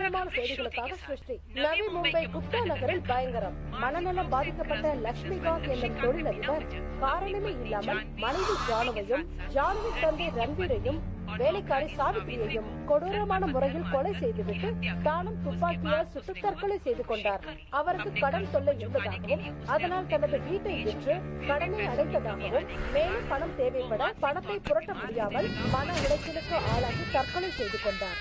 முக்கியமான செய்திகளுக்காக சிருஷ்டி. நவி மும்பை குப்தா நகரில் பயங்கரம். மனநலம் பாதிக்கப்பட்ட லட்சுமிகாந்த் என்னும் தொழிலதிபர் காரணமே இல்லாமல் மனைவி ஜானுவையும் ஜானுவை தந்தை ரன்வீரையும் வேலைக்காரி சாவித்திரியையும் கொடூரமான முறையில் கொலை செய்துவிட்டு தானும் துப்பாக்கியால் சுட்டு தற்கொலை செய்து கொண்டார். அவருக்கு கடன் தொல்லை இருந்ததாகவும் அதனால் தனது வீட்டை விற்று கடனை அடைத்ததாகவும் மேலும் பணம் தேவைப்பட பணத்தை புரட்ட முடியாமல் மன உளைச்சலுக்கு ஆளாகி தற்கொலை செய்து கொண்டார்.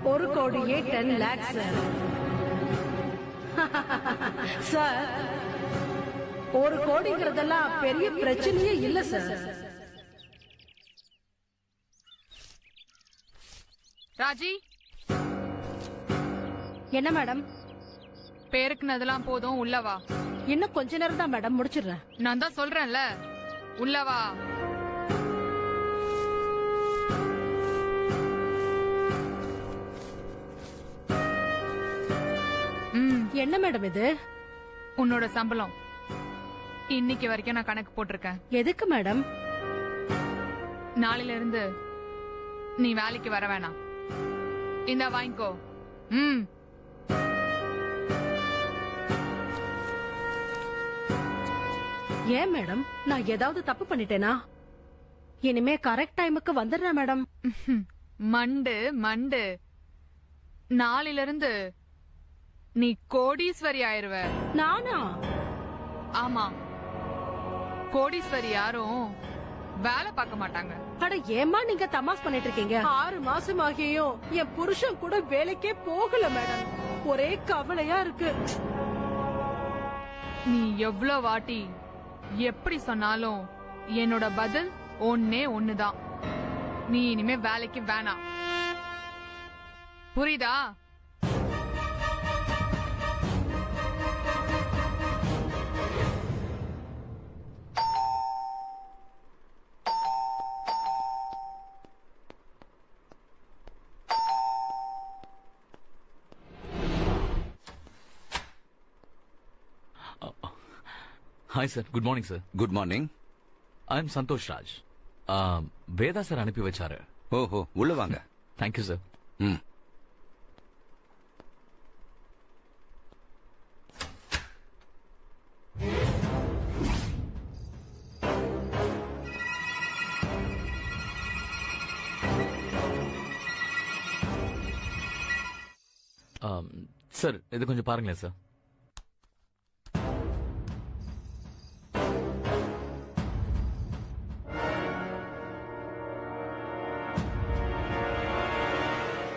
ஒரு கோடியே 10 लाख சார். ஒரு கோடிங்கிறதெல்லாம் பெரிய பிரச்சனையே இல்ல சார். ராஜி, என்ன மேடம்? பேருக்குனதெல்லாம் போதும், உள்ளவா. இன்னும் கொஞ்ச நேரம் தான் மேடம், முடிச்சிடுறேன். நான் தான் சொல்றேன்ல, உள்ளவா. என்ன மேடம் இது? உன்னோட சம்பளம் இன்னைக்கு வரைக்கும் நான் கணக்கு போட்டிருக்கேன். எதுக்கு மேடம்? நாளையில இருந்து நீ வேலைக்கு வர வேணாம். இந்த வாங்கிக்கோ. ஏன் மேடம், நான் ஏதாவது தப்பு பண்ணிட்டேனா? இனிமே கரெக்ட் டைமுக்கு வந்துடுறேன் மேடம். மண்டு மண்டு, நாளையில இருந்து நீ கோடீஸ்வரி ஆயிருவ. நானா? ஆமா, கோடீஸ்வரி யாரும் வேலை பார்க்க மாட்டாங்க. அட ஏமா நீங்க தமாஸ் பண்ணிட்டு இருக்கீங்க? 6 மாசம் ஆகியும் என் புருஷன் கூட வேலைக்கே போகல மேடம். ஒரே கவலையா இருக்கு. நீ எவ்வளவு வாட்டி எப்படி சொன்னாலும் என்னோட பதில் ஒன்னே ஒண்ணுதான். நீ இனிமே வேலைக்கு வேணாம், புரியுதா? Hi sir, good morning sir. Good morning. I am Santosh Raj. Veda sir அனுப்பி வச்சாரு. ஓஹோ, உள்ள வாங்க. Thank you sir. சார், இது கொஞ்சம் பாருங்களேன் சார்.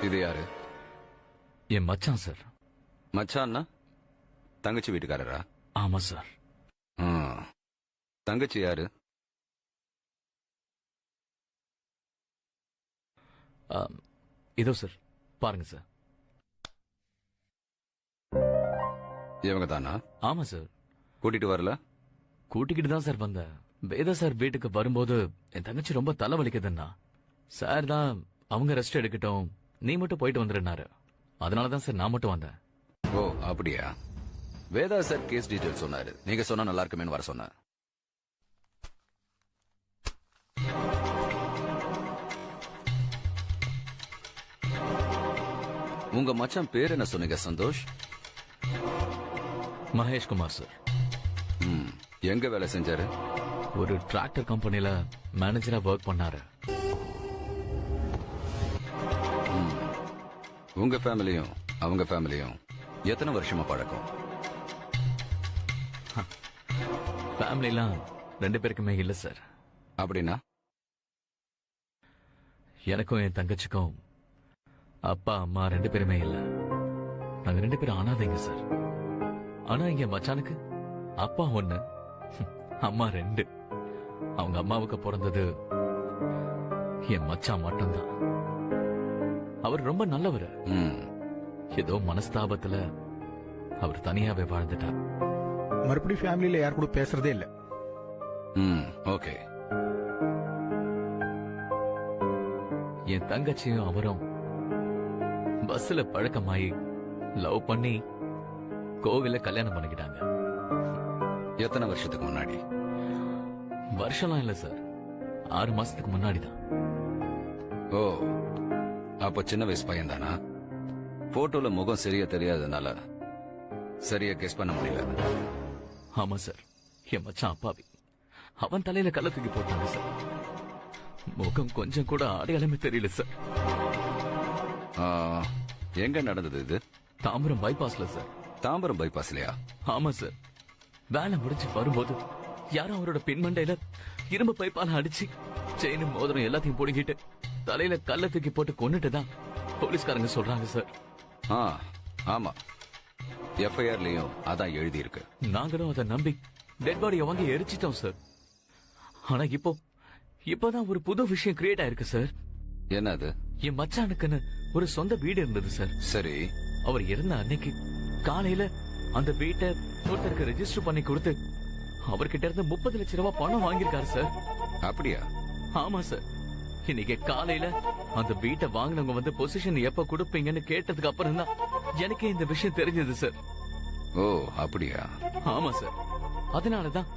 இது யாரு? என் மச்சான் சார். மச்சான்னா தங்கச்சி வீட்டுக்காரரா? ஆமா சார். தங்கச்சி யாரு? இதோ சார், பாருங்க சார். இவங்க தானா? ஆமா சார். கூட்டிட்டு வரல? கூட்டிக்கிட்டு தான் சார் வந்தேன். வேதா சார் வீட்டுக்கு வரும்போது என் தங்கச்சி ரொம்ப தலைவலிக்குதுன்னா சார் தான் அவங்க ரெஸ்ட் எடுக்கட்டும், நீ மட்டும் போயிட்டு வந்துருனாரு. அதனாலதான் சார் நான் மட்டும் வந்தேன். ஓ அப்படியா? வேதா சார் கேஸ் டீடைல் சொன்னாரு. நீங்க சொன்னா நல்லா இருக்குமேன்னு வர சொன்னார். உங்க மச்சான் பேர் என்ன சொன்னீங்க சந்தோஷ்? மகேஷ் குமார் சார். எங்க வேலை செஞ்சாரு? ஒரு டிராக்டர் கம்பெனில மேனேஜரா ஒர்க் பண்ணாரு. உங்க ஃபேமிலியும் அவங்க ஃபேமிலியும் எத்தனை வருஷமா பழக்கம்? ஃபேமிலிலாம் 2 பேருக்குமே இல்ல சார். அப்படின்னா? எனக்கும் என் தங்கச்சிக்கும் அப்பா அம்மா 2 பேருமே இல்ல. நாங்க 2 பேரும் அனாதைங்க சார். ஆனா இங்க மச்சானுக்கு அப்பா 1, அம்மா 2. அவங்க அம்மாவுக்கு பிறந்தது என் மச்சான் மட்டும்தான். அவர் ரொம்ப நல்லவர். ம், ஏதோ மனஸ்தாபத்துல அவர் தனியாவே வாழ்ந்துட்டார். மறுபடியும் ஃபேமிலியில யார் கூட பேசுறதே இல்ல. ம், ஓகே. என் தங்கச்சியும் அவரும் பஸ்ல பழக்கமாயி லவ் பண்ணி கோவில கல்யாணம் பண்ணிக்கிட்டாங்க. எத்தனை வருஷத்துக்கு முன்னாடி? வருஷம்லாம் இல்ல சார், 6 மாசத்துக்கு முன்னாடிதான். ஓ, அப்ப சின்ன வயசு பையன் தானா? போட்டோல முகம் சரியா தெரியாததுனால சரியா கெஸ் பண்ண முடியல. ஆமா சார், என் மச்சான் அப்பாவி. அவன் தலையில கல்ல தூக்கி போட்டாங்க சார். முகம் கொஞ்சம் கூட அடையாளமே தெரியல சார். ஆ, எங்க நடந்தது இது? தாம்பரம் பைபாஸ்ல சார். தாம்பரம் பைபாஸ்லயா? ஆமா சார், வேலை முடிஞ்சு வரும்போது யாரும் அவரோட பின்மண்டையில இரும்பு பைப்பால அடிச்சு செயின் மோதிரம் எல்லாத்தையும் பொடுங்கிட்டு தலையில கல்ல தூக்கி போட்டு கொன்னுட்டுதான் போலீஸ்காரங்க சொல்றாங்க சார். ஆ, ஆமா, எஃப்ஐஆர்லயும் அதான் எழுதி இருக்கு. நாங்களும் அதை நம்பி டெட் பாடியை வாங்கி எரிச்சிட்டோம் சார். ஆனா இப்பதான் ஒரு புது விஷயம் கிரியேட் ஆயிருக்கு சார். என்ன அது? என் மச்சானுக்குன்னு ஒரு சொந்த வீடு இருந்தது சார். சரி, அவர் இறந்த அன்னைக்கு காலையில அந்த வீட்டை ஒருத்தருக்கு ரெஜிஸ்டர் பண்ணி கொடுத்து அவர்கிட்ட இருந்து 30 லட்சம் ரூபாய் பணம் வாங்கியிருக்காரு சார். அப்படியா? ஆமா சார், இன்னைக்கு காலையில அந்த வீட்டை வாங்கினவங்க வந்து பொசிஷன் எப்ப கொடுப்பீங்கன்னு கேட்டதுக்கு அப்புறம் தான் எனக்கே இந்த விஷயம் தெரிஞ்சது சார். ஓ, அப்படியா? ஆமா சார், அதனாலதான்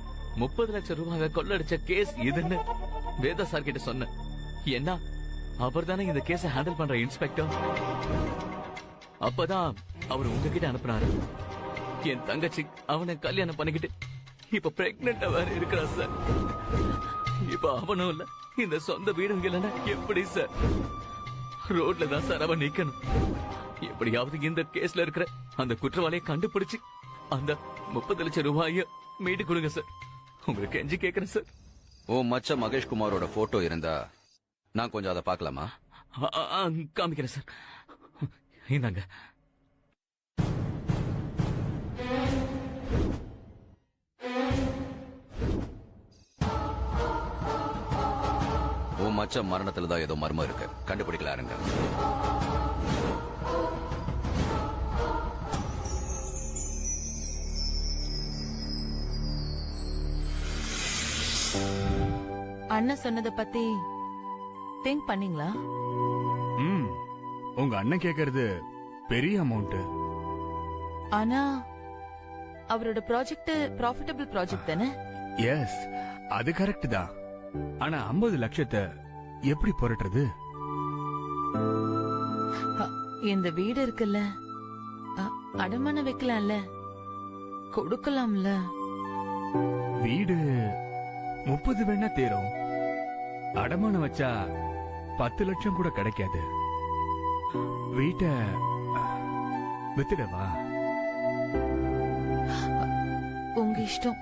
30 லட்சம் ரூபாய் கொள்ளடிச்ச கேஸ் இதுன்னு வேதா சார் கிட்ட சொன்னேன். ஏன்னா அவர் தானே இந்த கேஸை ஹேண்டில் பண்ற இன்ஸ்பெக்டர். அப்பதான் அவர் உங்ககிட்ட அனுப்புனாரு. என் தங்கச்சி அவனை கல்யாணம் பண்ணிக்கிட்டு இப்ப பிரெக்னெண்டா வேற இருக்கிறா சார். இப்ப அவனும் இல்ல, இந்த சொந்த வீடும் இல்லைன்னா எப்படி சார்? ரோட்ல தான் சார் அவன் நிக்கணும். எப்படியாவது இந்த கேஸ்ல இருக்கிற அந்த குற்றவாளியை கண்டுபிடிச்சு அந்த 30 லட்சம் ரூபாய மீட்டு கொடுங்க சார். உங்களுக்கு கெஞ்சி கேக்குறேன் சார். ஓ, மச்ச மகேஷ் குமாரோட போட்டோ இருந்தா நான் கொஞ்சம் அதை பார்க்கலாமா? காமிக்கிறேன் சார். இந்தாங்க. உன் மச்ச மரணத்துல தான் ஏதோ மர்மம் இருக்கு, கண்டுபிடிக்கலாருங்க. அண்ணன் சொன்னத பத்தி திங்க் பண்ணீங்களா? உங்க அண்ணன் கேக்குறது பெரிய அமௌண்ட். ஆனா அவரோட ப்ராஜெக்ட் ப்ராஃபிட்டபிள் ப்ராஜெக்ட் தானே? எஸ், அது கரெக்ட் தான். ஆனா 50 லட்சத்தை எப்படி புரட்டுறது? இந்த வீடு இருக்குல்ல, அடமான வைக்கலாம்ல, கொடுக்கலாம்ல. வீடு 30 வேணா தேரும். அடமானம் வச்சா 10 லட்சம் கூட கிடைக்காது. வீட்டை வித்துடவா? உங்க இஷ்டம்.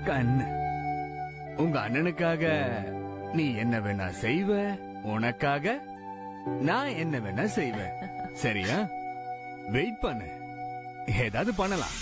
கண்ணு, உங்க அண்ணனுக்காக நீ என்ன வேணா செய்வ, உனக்காக நான் என்ன வேணா செய்வேன். சரியா? வெயிட் பண்ணு, ஏதாவது பண்ணலாம்.